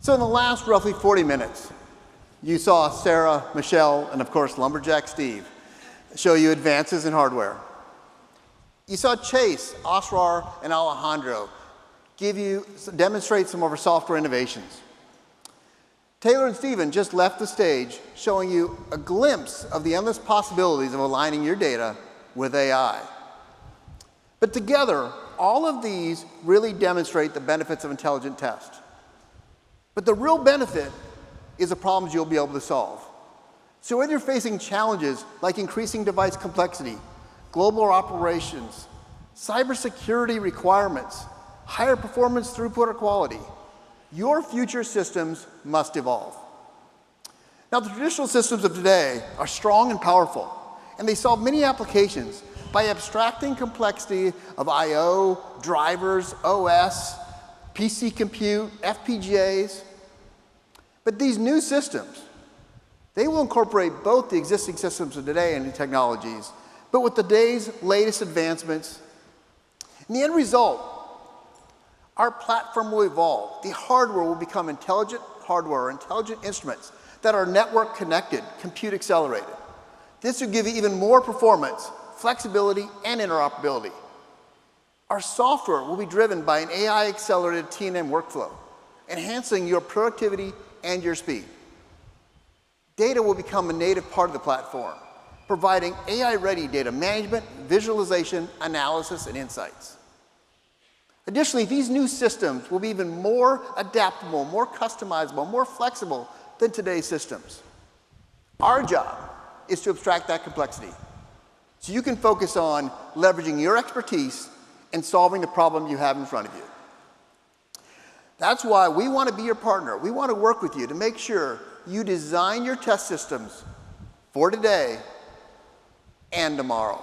So in the last roughly 40 minutes, you saw Sarah, Michelle, and of course Lumberjack Steve show you advances in hardware. You saw Chase, Asrar, and Alejandro demonstrate some of our software innovations. Taylor and Stephen just left the stage showing you a glimpse of the endless possibilities of aligning your data with AI. But together, all of these really demonstrate the benefits of intelligent test. But the real benefit is the problems you'll be able to solve. So whether you're facing challenges like increasing device complexity, global operations, cybersecurity requirements, higher performance, throughput, or quality, your future systems must evolve. Now, the traditional systems of today are strong and powerful, and they solve many applications by abstracting complexity of I/O, drivers, OS, PC compute, FPGAs. But these new systems, they will incorporate both the existing systems of today and new technologies, but with today's latest advancements. In the end result, our platform will evolve. The hardware will become intelligent hardware, intelligent instruments that are network connected, compute accelerated. This will give you even more performance, flexibility, and interoperability. Our software will be driven by an AI-accelerated T&M workflow, enhancing your productivity and your speed. Data will become a native part of the platform, providing AI-ready data management, visualization, analysis, and insights. Additionally, these new systems will be even more adaptable, more customizable, more flexible than today's systems. Our job is to abstract that complexity so you can focus on leveraging your expertise and solving the problem you have in front of you. That's why we want to be your partner. We want to work with you to make sure you design your test systems for today and tomorrow.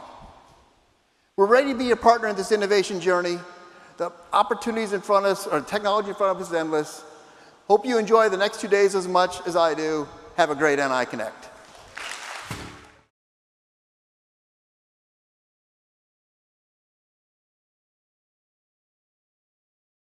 We're ready to be your partner in this innovation journey. The opportunities in front of us, or technology in front of us, is endless. Hope you enjoy the next 2 days as much as I do. Have a great NI Connect.